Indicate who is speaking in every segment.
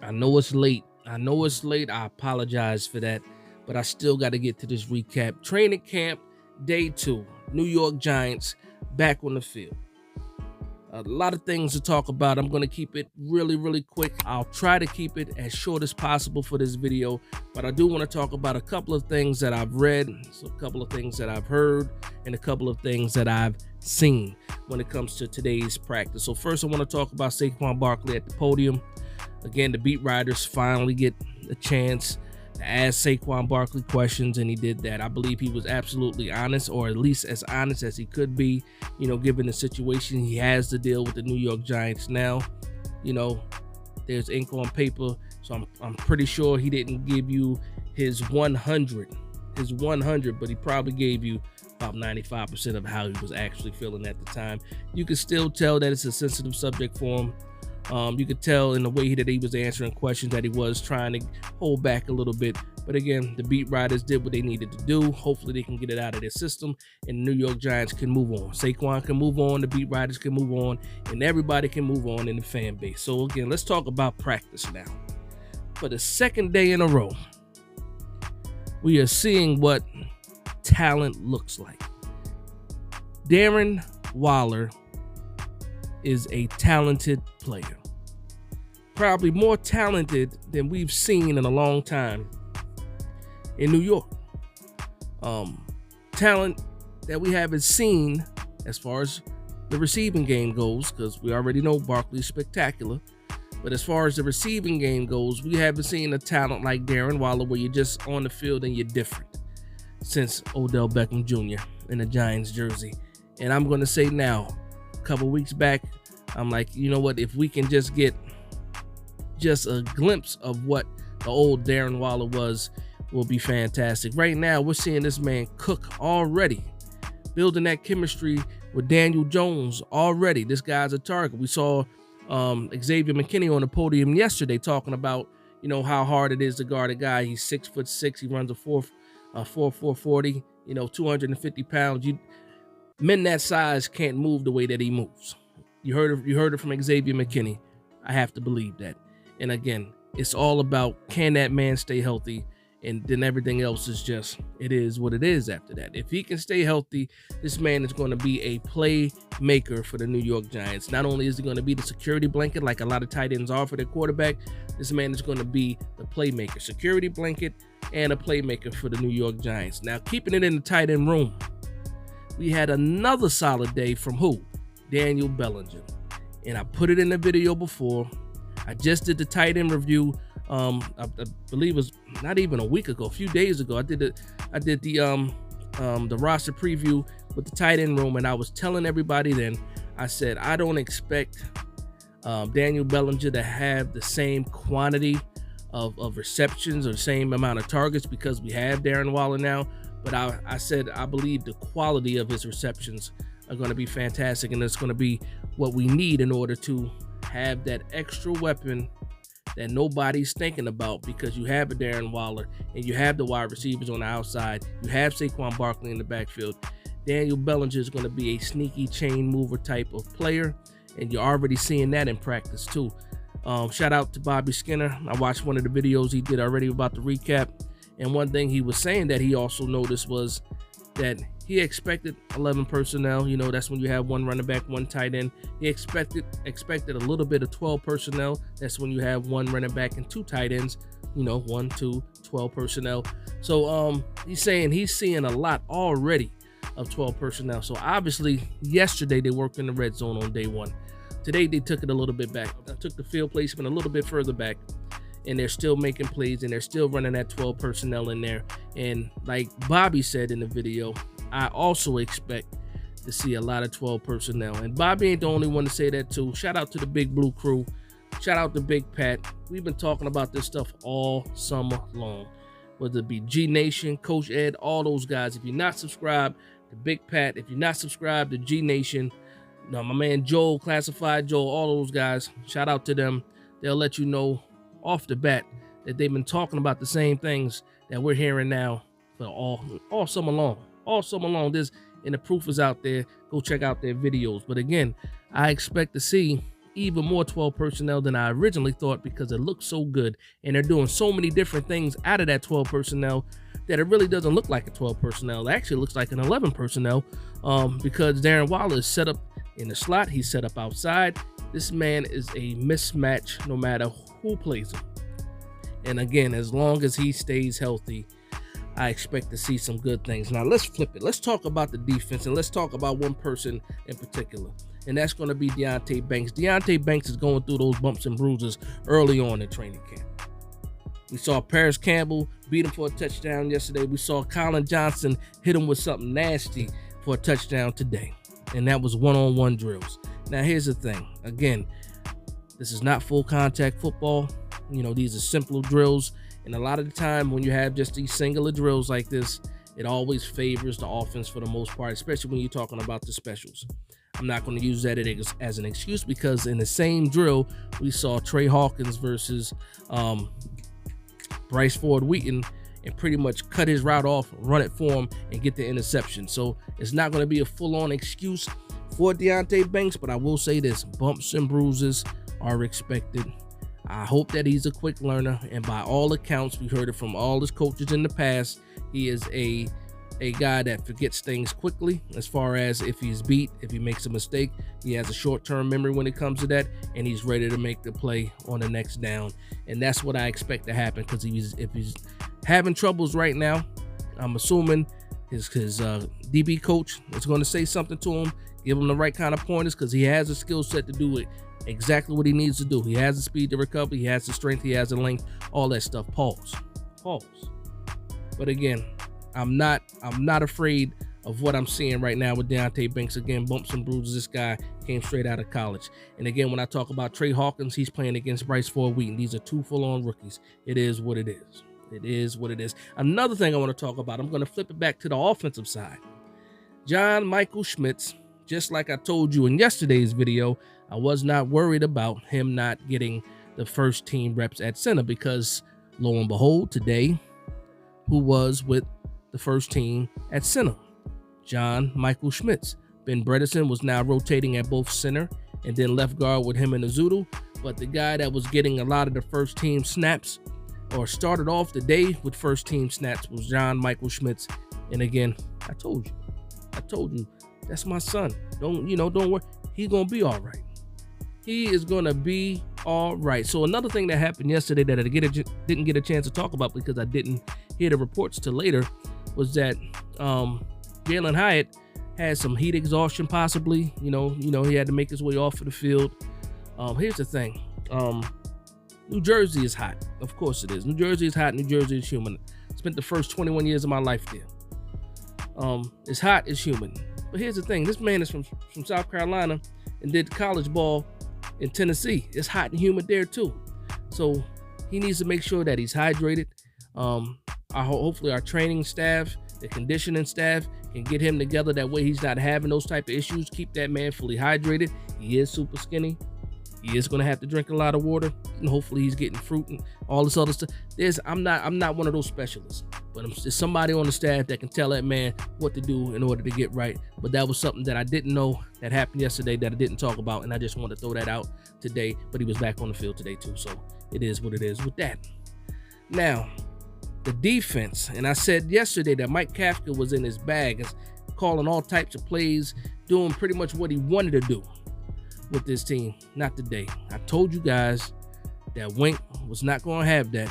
Speaker 1: I know it's late. I know it's late. I apologize for that, but I still got to get to this recap. Training camp, day 2. New York Giants back on the field. A lot of things to talk about. I'm going to keep it really quick. I'll try to keep it as short as possible for this video, but I do want to talk about a couple of things that I've read, so a couple of things that I've heard, and a couple of things that I've seen when it comes to today's practice. So first, I want to talk about Saquon Barkley at the podium. Again, the beat writers finally get a chance to ask Saquon Barkley questions, and he did that. I believe he was absolutely honest, or at least as honest as he could be, given the situation he has to deal with the New York Giants now. There's ink on paper, so I'm pretty sure he didn't give you his 100, but he probably gave you about 95% of how he was actually feeling at the time. You can still tell that it's a sensitive subject for him. You could tell in the way that he was answering questions that he was trying to hold back a little bit. But again, the beat writers did what they needed to do. Hopefully they can get it out of their system and the New York Giants can move on. Saquon can move on, the beat writers can move on, and everybody can move on in the fan base. So again, let's talk about practice now. For the second day in a row, we are seeing what talent looks like. Darren Waller is a talented player. Probably more talented than we've seen in a long time in New York. Talent that we haven't seen as far as the receiving game goes, because we already know Barkley's spectacular. But as far as the receiving game goes, we haven't seen a talent like Darren Waller where you're just on the field and you're different since Odell Beckham Jr. in the Giants jersey. And I'm going to say now, a couple weeks back, I'm like, you know what, if we can just get just a glimpse of what the old Darren Waller was, will be fantastic. Right now, we're seeing this man cook already, building that chemistry with Daniel Jones already. This guy's a target. We saw Xavier McKinney on the podium yesterday talking about, how hard it is to guard a guy. He's 6'6". He runs a 4.40, 250 pounds. Men that size can't move the way that he moves. You heard it from Xavier McKinney. I have to believe that. And again, it's all about, can that man stay healthy? And then everything else is just, it is what it is after that. If he can stay healthy, this man is going to be a playmaker for the New York Giants. Not only is he going to be the security blanket like a lot of tight ends are for their quarterback, this man is going to be the playmaker, security blanket and a playmaker for the New York Giants. Now, keeping it in the tight end room, we had another solid day from who? Daniel Bellinger. And I put it in the video before. I just did the tight end review. I believe it was not even a week ago, a few days ago. I did the roster preview with the tight end room, and I was telling everybody then, I said, I don't expect Daniel Bellinger to have the same quantity of receptions or the same amount of targets because we have Darren Waller now. But I said I believe the quality of his receptions are going to be fantastic, and it's going to be what we need in order to have that extra weapon that nobody's thinking about, because you have a Darren Waller and you have the wide receivers on the outside. You have Saquon Barkley in the backfield. Daniel Bellinger is going to be a sneaky chain mover type of player, and you're already seeing that in practice too. Shout out to Bobby Skinner. I watched one of the videos he did already about the recap, and one thing he was saying that he also noticed was that he expected 11 personnel. That's when you have one running back, one tight end. He expected a little bit of 12 personnel. That's when you have one running back and two tight ends. 1, 2, 12 personnel. So he's saying he's seeing a lot already of 12 personnel. So obviously yesterday they worked in the red zone on day 1. Today they took it a little bit back. I took the field placement a little bit further back, and they're still making plays, and they're still running that 12 personnel in there. And like Bobby said in the video, I also expect to see a lot of 12 personnel. And Bobby ain't the only one to say that too. Shout out to the Big Blue crew. Shout out to Big Pat. We've been talking about this stuff all summer long. Whether it be G Nation, Coach Ed, all those guys. If you're not subscribed to Big Pat, if you're not subscribed to G Nation, my man Joel, Classified Joel, all those guys, shout out to them. They'll let you know off the bat that they've been talking about the same things that we're hearing now for all summer long. All summer long, and the proof is out there. Go check out their videos. But again, I expect to see even more 12 personnel than I originally thought, because it looks so good and they're doing so many different things out of that 12 personnel that it really doesn't look like a 12 personnel. It actually looks like an 11 personnel because Darren Waller is set up in the slot. He's set up outside. This man is a mismatch no matter who plays him. And again, as long as he stays healthy, I expect to see some good things. Now, let's flip it. Let's talk about the defense, and let's talk about one person in particular, and that's going to be Deonte Banks. Deonte Banks is going through those bumps and bruises early on in training camp. We saw Paris Campbell beat him for a touchdown yesterday. We saw Colin Johnson hit him with something nasty for a touchdown today, and that was one-on-one drills. Now, here's the thing. Again, this is not full contact football. You know, these are simple drills. And a lot of the time when you have just these singular drills like this, it always favors the offense for the most part, especially when you're talking about the specials. I'm not going to use that as an excuse, because in the same drill, we saw Trey Hawkins versus Bryce Ford Wheaton and pretty much cut his route off, run it for him, and get the interception. So it's not going to be a full-on excuse for Deonte Banks, but I will say this: bumps and bruises are expected. I hope that he's a quick learner, and by all accounts, we heard it from all his coaches in the past, he is a guy that forgets things quickly. As far as if he's beat, if he makes a mistake, he has a short-term memory when it comes to that, and he's ready to make the play on the next down. And that's what I expect to happen, because if he's having troubles right now, I'm assuming his DB coach is going to say something to him, give him the right kind of pointers, because he has a skill set to do it exactly what he needs to do. He has the speed to recover, he has the strength, he has the length, all that stuff. Pause. But again, I'm not afraid of what I'm seeing right now with Deonte Banks. Again, bumps and bruises. This guy came straight out of college. And again, when I talk about Trey Hawkins, he's playing against Bryce Ford Wheaton. These are two full-on rookies. It is what it is. It is what it is. Another thing I want to talk about, I'm going to flip it back to the offensive side. John Michael Schmitz, just like I told you in yesterday's video, I was not worried about him not getting the first team reps at center, because lo and behold, today, who was with the first team at center? John Michael Schmitz. Ben Bredesen was now rotating at both center and then left guard with him and Azudu, but the guy that was getting a lot of the first team snaps, or started off the day with first team snaps, was John Michael Schmitz. And again, I told you, that's my son. Don't worry. He's gonna be all right. He is gonna be all right. So another thing that happened yesterday that I didn't get a chance to talk about because I didn't hear the reports till later, was that Jalen Hyatt had some heat exhaustion, possibly. You know, he had to make his way off of the field. Here's the thing. New Jersey is hot. Of course it is. New Jersey is hot. New Jersey is humid. Spent the first 21 years of my life there. It's hot, it's humid. But here's the thing. This man is from South Carolina and did college ball in Tennessee. It's hot and humid there too. So he needs to make sure that he's hydrated. Hopefully our training staff, the conditioning staff, can get him together. That way he's not having those type of issues. Keep that man fully hydrated. He is super skinny. He is going to have to drink a lot of water, and hopefully he's getting fruit and all this other stuff. I'm not one of those specialists, but there's somebody on the staff that can tell that man what to do in order to get right. But that was something that I didn't know that happened yesterday that I didn't talk about, and I just wanted to throw that out today. But he was back on the field today too, so it is what it is with that. Now, the defense, and I said yesterday that Mike Kafka was in his bag, calling all types of plays, doing pretty much what he wanted to do with this team. Not today. I told you guys that Wink was not going to have that.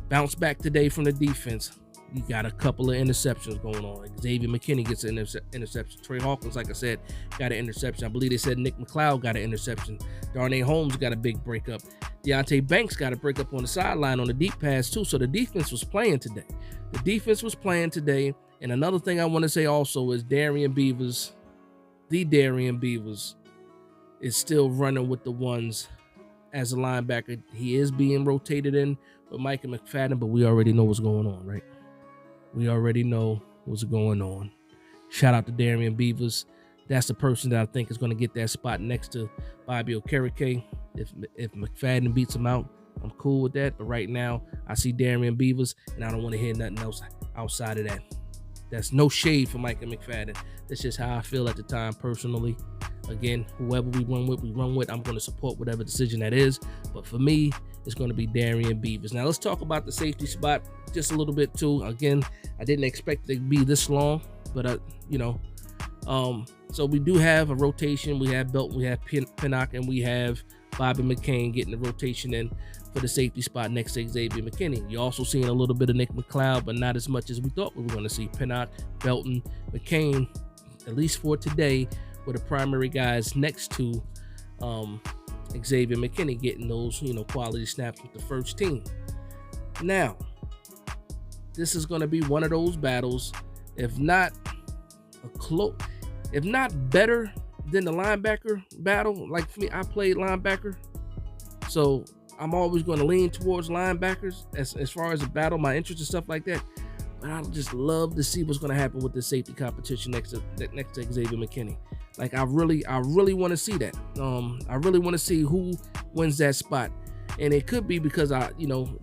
Speaker 1: Bounce back today from the defense. You got a couple of interceptions going on. Xavier McKinney gets an interception. Trey Hawkins, like I said, got an interception. I believe they said Nick McLeod got an interception. Darnay Holmes got a big breakup. Deonte Banks got a breakup on the sideline on the deep pass too. So the defense was playing today. And another thing I want to say also is Darren Beavers, is still running with the ones as a linebacker. He is being rotated in with Micah McFadden, but we already know what's going on, right? We already know what's going on. Shout out to Darren Beavers. That's the person that I think is going to get that spot next to Bobby Okereke. If McFadden beats him out, I'm cool with that. But right now, I see Darren Beavers, and I don't want to hear nothing else outside of that. That's no shade for Micah McFadden. That's just how I feel at the time personally. Again, whoever we run with. I'm going to support whatever decision that is. But for me, it's going to be Darren Beavers. Now, let's talk about the safety spot just a little bit too. Again, I didn't expect it to be this long, but so we do have a rotation. We have Belton, we have Pinnock, and we have Bobby McCain getting the rotation in for the safety spot next to Xavier McKinney. You're also seeing a little bit of Nick McLeod, but not as much as we thought we were going to see. Pinnock, Belton, McCain, at least for today, were the primary guys next to Xavier McKinney getting those, quality snaps with the first team. Now, this is going to be one of those battles, if not better than the linebacker battle. Like for me, I played linebacker, so I'm always going to lean towards linebackers as far as the battle, my interest and stuff like that. But I just love to see what's going to happen with the safety competition next to Xavier McKinney. Like I really want to see that. I really want to see who wins that spot, and it could be because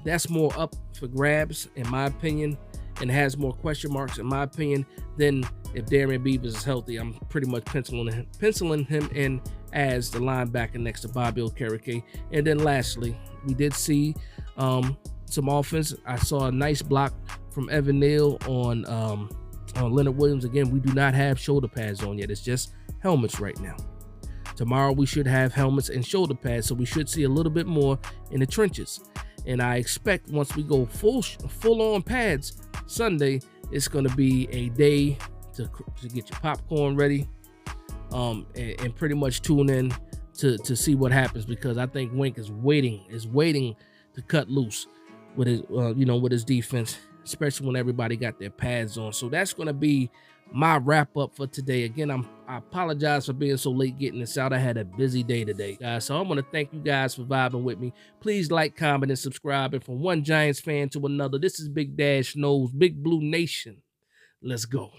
Speaker 1: that's more up for grabs in my opinion, and has more question marks in my opinion than if Darren Beavers is healthy. I'm pretty much penciling him in as the linebacker next to Bobby Okereke. And then lastly, we did see some offense. I saw a nice block from Evan Neal on Leonard Williams. Again, we do not have shoulder pads on yet. It's just helmets right now. Tomorrow we should have helmets and shoulder pads, so we should see a little bit more in the trenches. And I expect once we go full on pads Sunday, it's going to be a day to get your popcorn ready, and pretty much tune in to see what happens, because I think Wink is waiting to cut loose with his with his defense, especially when everybody got their pads on. So that's going to be my wrap up for today. Again, I apologize for being so late getting this out. I had a busy day today, guys. So I want to thank you guys for vibing with me. Please like, comment, and subscribe. And from one Giants fan to another, this is Big Dash Knows, Big Blue Nation. Let's go.